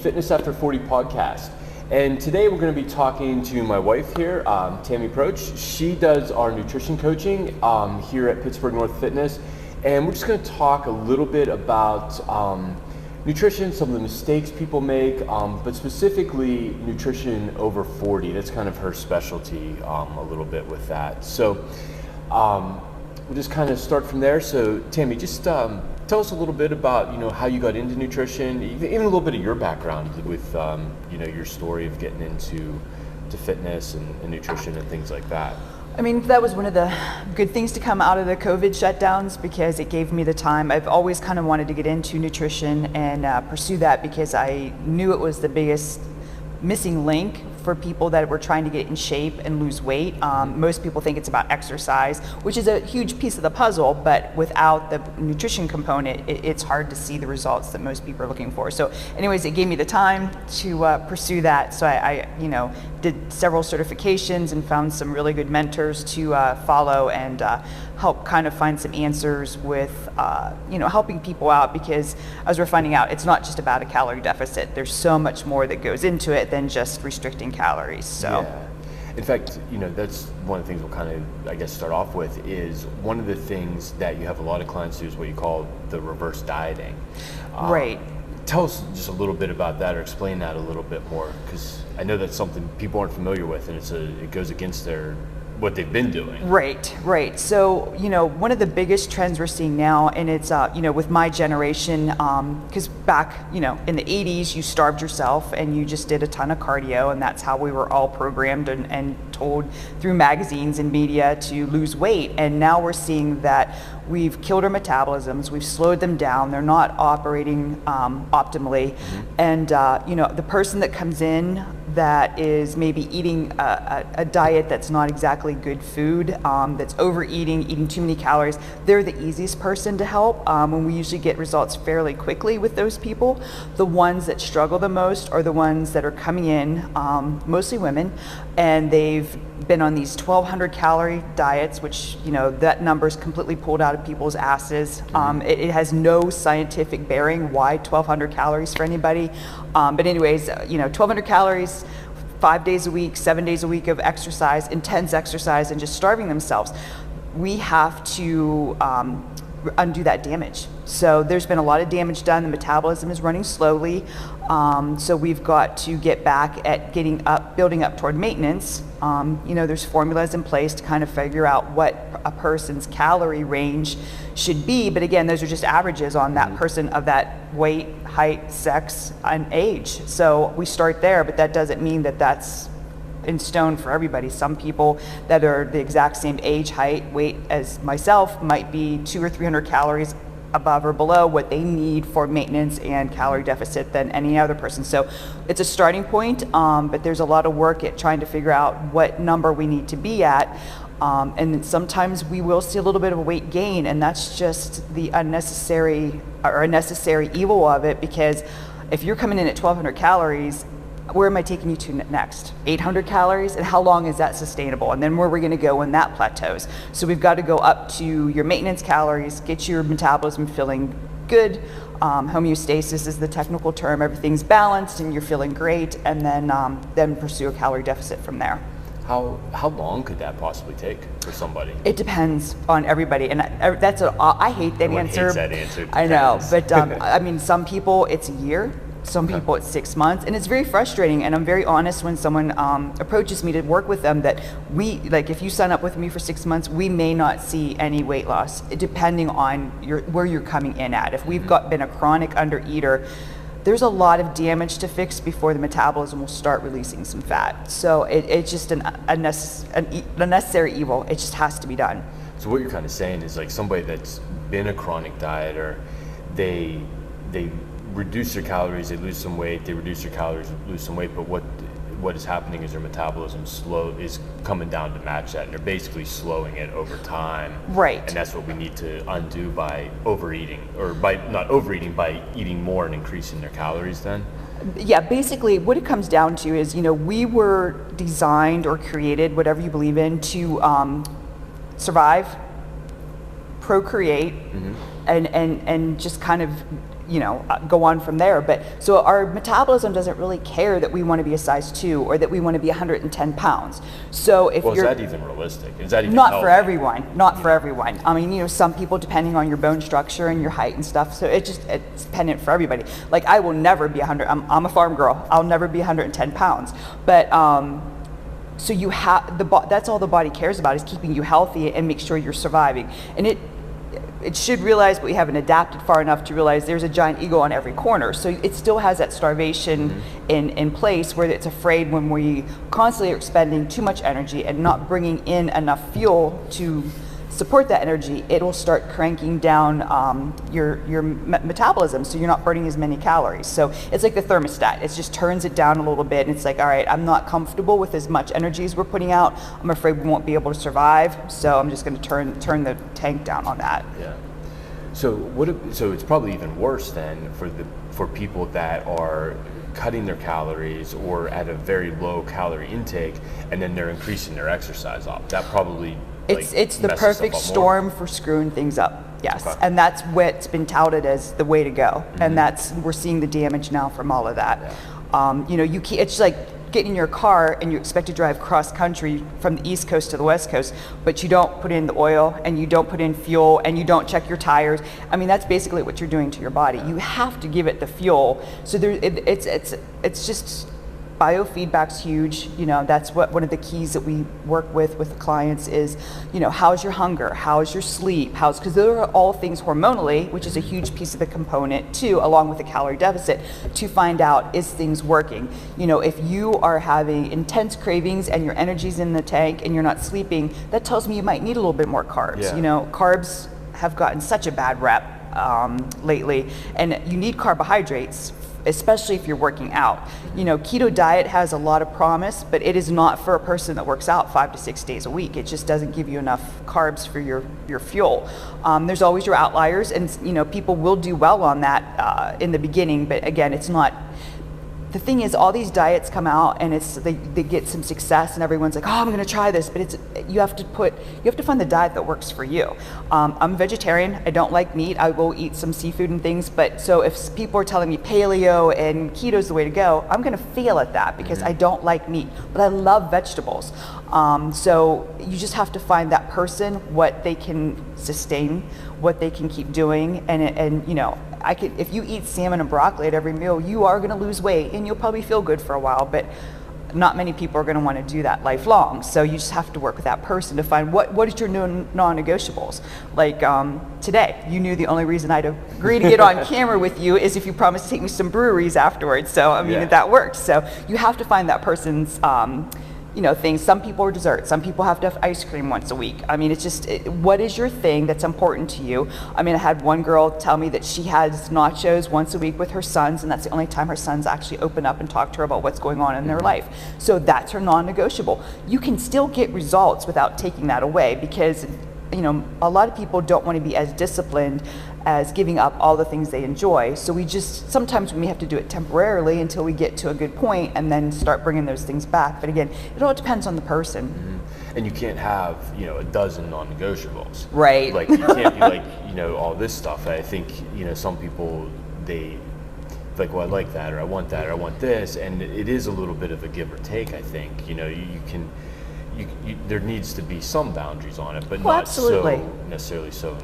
Fitness After 40 podcast. And today we're going to be talking to my wife here, Tammy Proch. She does our nutrition coaching here at Pittsburgh North Fitness. And we're just going to talk a little bit about nutrition, some of the mistakes people make, but specifically nutrition over 40. That's kind of her specialty a little bit with that. So we'll just kind of start from there. So Tammy, just tell us a little bit about how you got into nutrition, even a little bit of your background with your story of getting into fitness and nutrition and things like that. I mean, that was one of the good things to come out of the COVID shutdowns because it gave me the time. I've always kind of wanted to get into nutrition and pursue that because I knew it was the biggest missing link for people that were trying to get in shape and lose weight. Most people think it's about exercise, which is a huge piece of the puzzle, but without the nutrition component, it's hard to see the results that most people are looking for. So anyways, it gave me the time to pursue that. So I did several certifications and found some really good mentors to follow and help kind of find some answers with helping people out, because as we're finding out, it's not just about a calorie deficit. There's so much more that goes into it than just restricting calories. So yeah. In fact, that's one of the things we'll kind of, I guess, start off with is one of the things that you have a lot of clients do is what you call the reverse dieting. Right. Tell us just a little bit about that, or explain that a little bit more, because I know that's something people aren't familiar with, and it goes against what they've been doing. Right. So, one of the biggest trends we're seeing now, and it's, with my generation, because back, in the 80s, you starved yourself and you just did a ton of cardio, and that's how we were all programmed and told through magazines and media to lose weight. And now we're seeing that we've killed our metabolisms, we've slowed them down, they're not operating optimally. Mm-hmm. And, the person that comes in that is maybe eating a diet that's not exactly good food, that's overeating, eating too many calories, they're the easiest person to help when we usually get results fairly quickly with those people. The ones that struggle the most are the ones that are coming in, mostly women, and they've been on these 1,200 calorie diets, which, that number is completely pulled out of people's asses. It has no scientific bearing why 1,200 calories for anybody. But anyways, 1,200 calories, 5 days a week, 7 days a week of exercise, intense exercise, and just starving themselves. We have to undo that damage. So there's been a lot of damage done. The metabolism is running slowly. So we've got to get back at building up toward maintenance. There's formulas in place to kind of figure out what a person's calorie range should be. But again, those are just averages on that person of that weight, height, sex, and age. So we start there, but that doesn't mean that that's in stone for everybody. Some people that are the exact same age, height, weight as myself might be 200 or 300 calories above or below what they need for maintenance and calorie deficit than any other person. So it's a starting point, but there's a lot of work at trying to figure out what number we need to be at. And sometimes we will see a little bit of a weight gain, and that's just the unnecessary or necessary evil of it, because if you're coming in at 1,200 calories, where am I taking you to next? 800 calories? And how long is that sustainable? And then where are we going to go when that plateaus? So we've got to go up to your maintenance calories, get your metabolism feeling good. Homeostasis is the technical term. Everything's balanced and you're feeling great, and then pursue a calorie deficit from there. How long could that possibly take for somebody? It depends on everybody, and I hate that answer. Hates that answer. I know, but I mean, some people it's a year. Some people it's 6 months, and it's very frustrating. And I'm very honest when someone approaches me to work with them that if you sign up with me for 6 months, we may not see any weight loss, depending on where you're coming in at. If we've been a chronic undereater, there's a lot of damage to fix before the metabolism will start releasing some fat. So it's just a necessary evil. It just has to be done. So what you're kind of saying is like somebody that's been a chronic dieter, they reduce their calories, they lose some weight, they reduce their calories, lose some weight, but what is happening is their metabolism is coming down to match that, and they're basically slowing it over time. Right. And that's what we need to undo by overeating, or by not overeating, by eating more and increasing their calories then? Yeah, basically what it comes down to is, we were designed or created, whatever you believe in, to survive, procreate, and just kind of go on from there. But so our metabolism doesn't really care that we want to be a size 2 or that we want to be 110 pounds. So if is that even realistic? Is that even not healthy? for everyone? Not for everyone. I mean, some people, depending on your bone structure and your height and stuff. So it's dependent for everybody. Like I will never be 100. I'm a farm girl. I'll never be 110 pounds. But so you have that's all the body cares about is keeping you healthy and make sure you're surviving. And it should realize, but we haven't adapted far enough to realize there's a giant ego on every corner. So it still has that starvation in place where it's afraid when we constantly are expending too much energy and not bringing in enough fuel to support that energy, it will start cranking down your metabolism, so you're not burning as many calories. So it's like the thermostat. It just turns it down a little bit, and it's like, all right, I'm not comfortable with as much energy as we're putting out. I'm afraid we won't be able to survive, so I'm just going to turn the tank down on that. Yeah. So it's probably even worse then for people that are cutting their calories or at a very low calorie intake, and then they're increasing their exercise off. That probably it's the perfect storm for screwing things up. Yes, okay. And that's what's been touted as the way to go, and we're seeing the damage now from all of that. Yeah. It's like getting in your car and you expect to drive cross country from the East Coast to the West Coast, but you don't put in the oil and you don't put in fuel and you don't check your tires. I mean, that's basically what you're doing to your body. You have to give it the fuel. So it's just biofeedback's huge. That's what one of the keys that we work with the clients is, how's your hunger, how's your sleep, because those are all things hormonally, which is a huge piece of the component too, along with the calorie deficit, to find out is things working. If you are having intense cravings and your energy's in the tank and you're not sleeping, that tells me you might need a little bit more carbs. Yeah. Carbs have gotten such a bad rep lately, and you need carbohydrates, especially if you're working out. Keto diet has a lot of promise, but it is not for a person that works out 5 to 6 days a week. It just doesn't give you enough carbs for your fuel. There's always your outliers, and people will do well on that in the beginning, but again, it's not. The thing is, all these diets come out and they get some success and everyone's like, oh, I'm going to try this, but you have to find the diet that works for you. I'm a vegetarian. I don't like meat. I will eat some seafood and things, but so if people are telling me paleo and keto is the way to go, I'm going to fail at that because I don't like meat, but I love vegetables. So you just have to find that person, what they can sustain, what they can keep doing, and if you eat salmon and broccoli at every meal, you are going to lose weight and you'll probably feel good for a while, but not many people are going to want to do that lifelong. So you just have to work with that person to find what is your non-negotiables. Like today, you knew the only reason I'd agree to get on camera with you is if you promised to take me some breweries afterwards. So that works. So you have to find that person's things. Some people are dessert. Some people have to have ice cream once a week. I mean, it's just, what is your thing that's important to you? I mean, I had one girl tell me that she has nachos once a week with her sons, and that's the only time her sons actually open up and talk to her about what's going on in their life. So that's her non-negotiable. You can still get results without taking that away because, a lot of people don't want to be as disciplined as giving up all the things they enjoy. So sometimes we have to do it temporarily until we get to a good point and then start bringing those things back. But again, it all depends on the person. Mm-hmm. And you can't have, a dozen non-negotiables. Right. Like you can't be like, all this stuff. I think, some people, they like, well, I like that, or I want that, or I want this. And it is a little bit of a give or take, I think. There needs to be some boundaries on it, but not absolutely. necessarily so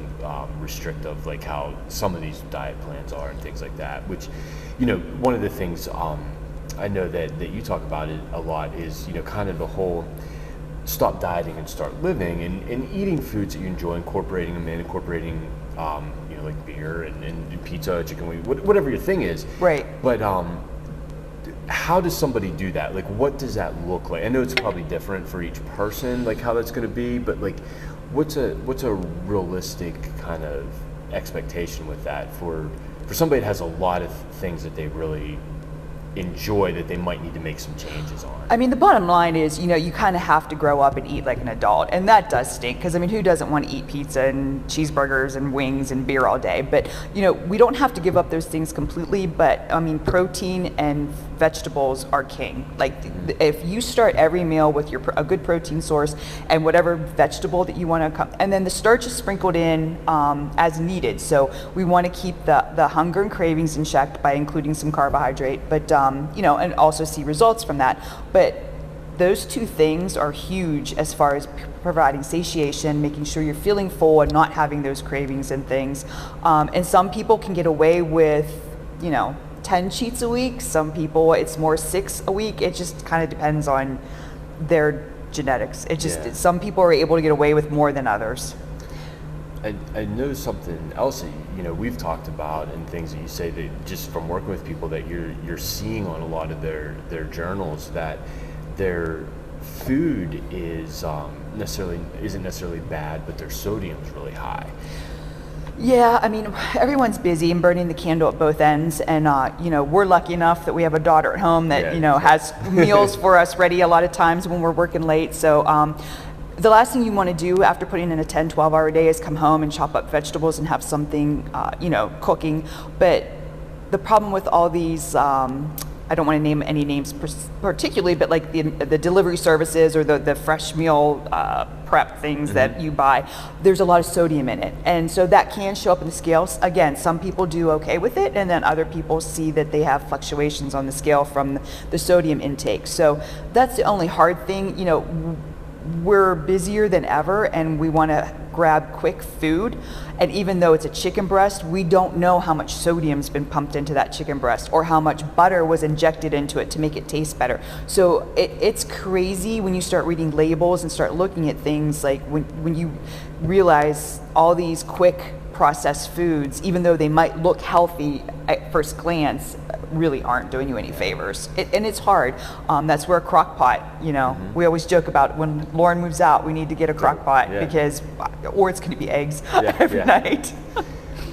restrictive, like how some of these diet plans are and things like that. Which, one of the things I know that you talk about it a lot is, kind of the whole stop dieting and start living, and eating foods that you enjoy, incorporating them in, like beer and pizza, chicken wing, whatever your thing is. Right. But how does somebody do that? Like, what does that look like? I know it's probably different for each person, like how that's going to be, but like, what's a realistic kind of expectation with that for somebody that has a lot of things that they really enjoy that they might need to make some changes on? I mean, the bottom line is, you kind of have to grow up and eat like an adult, and that does stink because, who doesn't want to eat pizza and cheeseburgers and wings and beer all day? But, we don't have to give up those things completely, but, protein and vegetables are king. Like if you start every meal with a good protein source and whatever vegetable that you want to, and then the starch is sprinkled in as needed. So we want to keep the hunger and cravings in check by including some carbohydrate, but and also see results from that. But those two things are huge as far as providing satiation, making sure you're feeling full and not having those cravings and things. And some people can get away with, 10 cheats a week. Some people, it's more 6 a week. It just kind of depends on their genetics. Some people are able to get away with more than others. I know something else that we've talked about, and things that you say that just from working with people that you're seeing on a lot of their journals, that their food isn't necessarily bad, but their sodium's really high. Yeah, I mean, everyone's busy and burning the candle at both ends, and we're lucky enough that we have a daughter at home that has meals for us ready a lot of times when we're working late. So the last thing you want to do after putting in a 10-12 hour day is come home and chop up vegetables and have something cooking. But the problem with all these I don't want to name any names particularly, but like the delivery services or the fresh meal prep things that you buy, there's a lot of sodium in it. And so that can show up in the scales. Again, some people do okay with it, and then other people see that they have fluctuations on the scale from the sodium intake. So that's the only hard thing. We're busier than ever, and we want to grab quick food. And even though it's a chicken breast, we don't know how much sodium's been pumped into that chicken breast or how much butter was injected into it to make it taste better. So it's crazy when you start reading labels and start looking at things, like when you realize all these quick processed foods, even though they might look healthy at first glance, really aren't doing you any favors. And it's hard. That's where a crock pot, we always joke about when Lauren moves out, we need to get a crock pot or it's going to be eggs every night.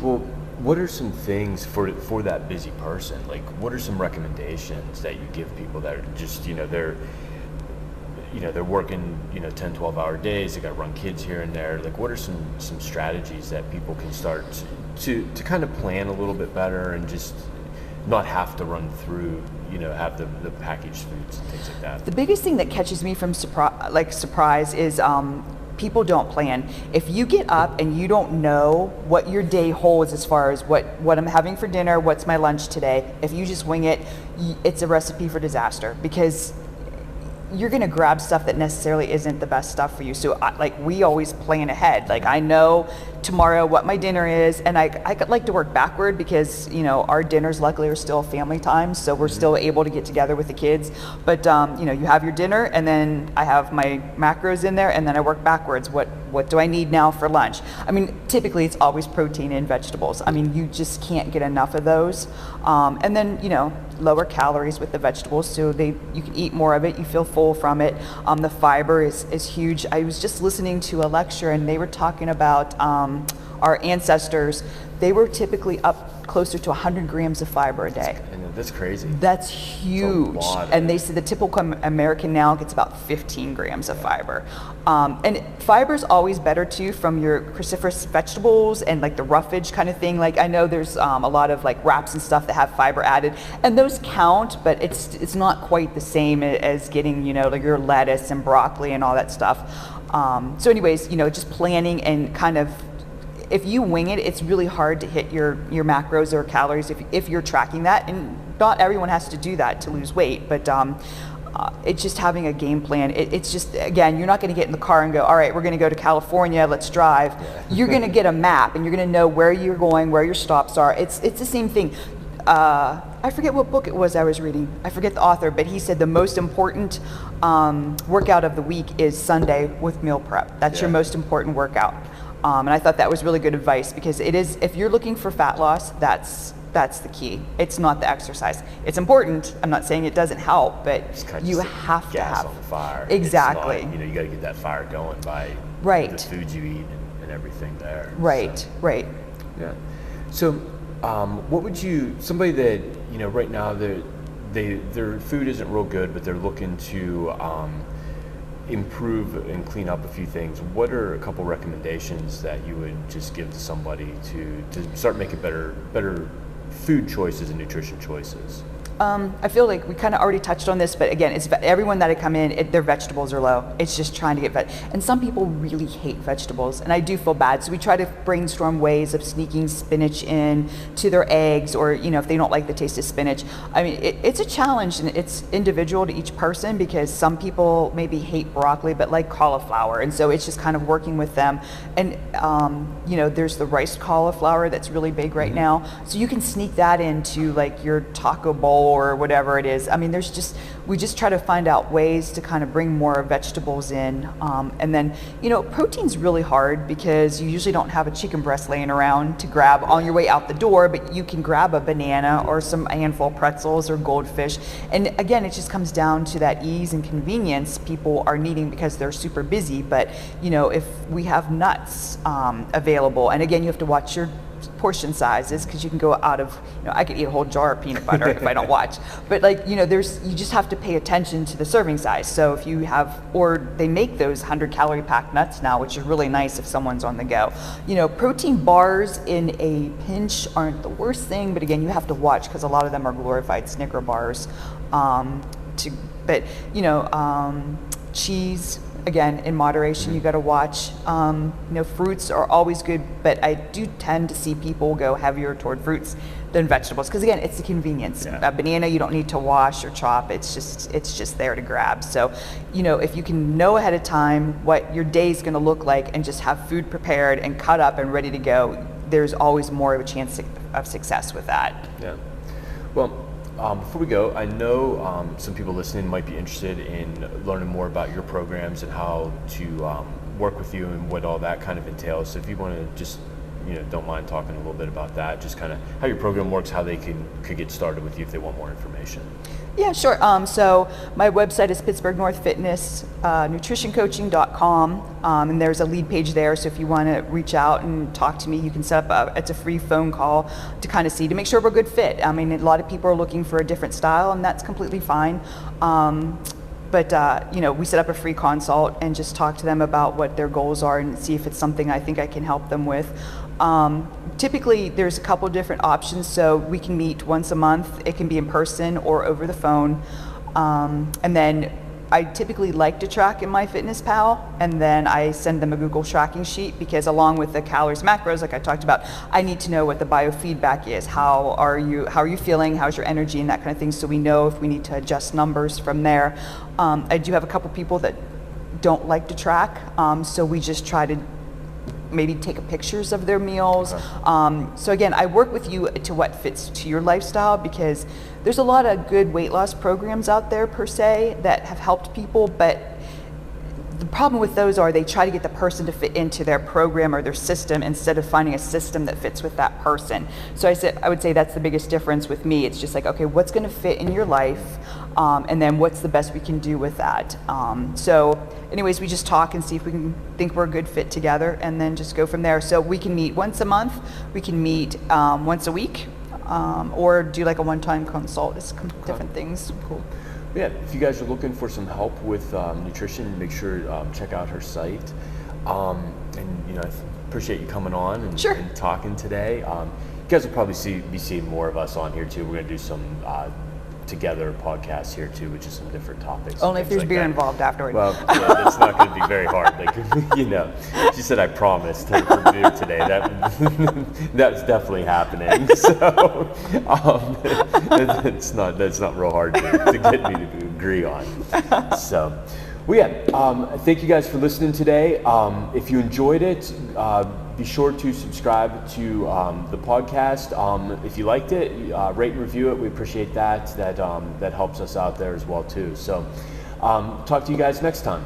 Well, what are some things for that busy person? Like, what are some recommendations that you give people that are just, they're working, 10, 12 hour days, they got to run kids here and there. Like, what are some strategies that people can start to kind of plan a little bit better and just not have to run through, have the packaged foods and things like that? The biggest thing that catches me from surprise is people don't plan. If you get up and you don't know what your day holds as far as what I'm having for dinner, what's my lunch today, if you just wing it, it's a recipe for disaster, because you're going to grab stuff that necessarily isn't the best stuff for you. So we always plan ahead. Like, I know tomorrow what my dinner is, and I like to work backward because, our dinners luckily are still family time, so we're still able to get together with the kids. But, you have your dinner, and then I have my macros in there, and then I work backwards. What do I need now for lunch? I mean, typically it's always protein and vegetables. I mean, you just can't get enough of those. And then, lower calories with the vegetables, so you can eat more of it, you feel full from it. The fiber is huge. I was just listening to a lecture, and they were talking about our ancestors. They were typically up closer to 100 grams of fiber a day. That's crazy. That's huge. And they said the typical American now gets about 15 grams of fiber. And fiber is always better too from your cruciferous vegetables and like the roughage kind of thing. Like, I know there's a lot of like wraps and stuff that have fiber added, and those count, but it's not quite the same as getting, like your lettuce and broccoli and all that stuff. So anyways, just planning and kind of, if you wing it, it's really hard to hit your macros or calories if you're tracking that. And not everyone has to do that to lose weight, but it's just having a game plan. It's just, again, you're not going to get in the car and go, all right, we're going to go to California, let's drive. You're going to get a map, and you're going to know where you're going, where your stops are. It's the same thing. I forget what book it was I was reading. I forget the author, but he said the most important workout of the week is Sunday with meal prep. That's your most important workout. And I thought that was really good advice, because it is, if you're looking for fat loss, that's the key. It's not the exercise. It's important. I'm not saying it doesn't help, but you have to have gas on the fire. Exactly. Not, you got to get that fire going by the foods you eat and everything there. Right. Yeah. So, what would somebody that right now their food isn't real good, but they're looking to improve and clean up a few things, what are a couple recommendations that you would just give to somebody to start making better food choices and nutrition choices? I feel like we kind of already touched on this, but again, it's everyone that I come in, their vegetables are low. It's just trying to get and some people really hate vegetables, and I do feel bad. So we try to brainstorm ways of sneaking spinach in to their eggs, or if they don't like the taste of spinach. I mean, it's a challenge, and it's individual to each person, because some people maybe hate broccoli but like cauliflower, and so it's just kind of working with them. And there's the rice cauliflower that's really big right now, so you can sneak that into like your taco bowl or whatever it is. I mean, we just try to find out ways to kind of bring more vegetables in. And then, protein's really hard, because you usually don't have a chicken breast laying around to grab on your way out the door, but you can grab a banana or some handful of pretzels or goldfish. And again, it just comes down to that ease and convenience people are needing because they're super busy. But, if we have nuts available, and again, you have to watch your portion sizes, because you can go out of, I could eat a whole jar of peanut butter if I don't watch. But you just have to pay attention to the serving size. So if you have, or they make those 100-calorie packed nuts now, which are really nice if someone's on the go. Protein bars in a pinch aren't the worst thing, but again, you have to watch, because a lot of them are glorified Snicker bars. Cheese, again, in moderation, you got to watch. Fruits are always good, but I do tend to see people go heavier toward fruits than vegetables, because again, it's the convenience. A banana you don't need to wash or chop; it's just there to grab. So, if you can know ahead of time what your day is going to look like, and just have food prepared and cut up and ready to go, there's always more of a chance of success with that. Yeah. Well, before we go, I know some people listening might be interested in learning more about your programs and how to work with you and what all that kind of entails. So if you want to just, don't mind talking a little bit about that, just kind of how your program works, how they could get started with you if they want more information. Yeah, sure. So my website is Pittsburgh North Fitness, nutritioncoaching.com, and there's a lead page there. So if you want to reach out and talk to me, you can set up it's a free phone call to kind of see, to make sure we're a good fit. I mean, a lot of people are looking for a different style, and that's completely fine. But we set up a free consult and just talk to them about what their goals are and see if it's something I think I can help them with. Typically, there's a couple different options, so we can meet once a month. It can be in person or over the phone. And then I typically like to track in MyFitnessPal, and then I send them a Google tracking sheet, because along with the calories, macros, like I talked about, I need to know what the biofeedback is. How are you feeling? How's your energy, and that kind of thing, so we know if we need to adjust numbers from there. I do have a couple people that don't like to track, so we just try to maybe take pictures of their meals. Okay. So again, I work with you to what fits to your lifestyle, because there's a lot of good weight loss programs out there per se that have helped people, but the problem with those are they try to get the person to fit into their program or their system instead of finding a system that fits with that person. So I would say that's the biggest difference with me. It's just like, okay, what's going to fit in your life, and then what's the best we can do with that. So anyways, we just talk and see if we can think we're a good fit together, and then just go from there. So we can meet once a month, we can meet once a week, or do like a one-time consult. It's different things. Cool. Yeah, if you guys are looking for some help with nutrition, make sure check out her site. And I appreciate you coming on and talking today. You guys will probably be seeing more of us on here too. We're going to do some together podcasts here too, which is some different topics. Only if there's beer involved afterward. Well, yeah, that's not going to be very hard. Like, she said, I promised to beer today. That's definitely happening. So that's not real hard to get me to agree on. So, well, yeah. Thank you guys for listening today. If you enjoyed it, be sure to subscribe to the podcast. If you liked it, rate and review it. We appreciate that. That helps us out there as well too. So talk to you guys next time.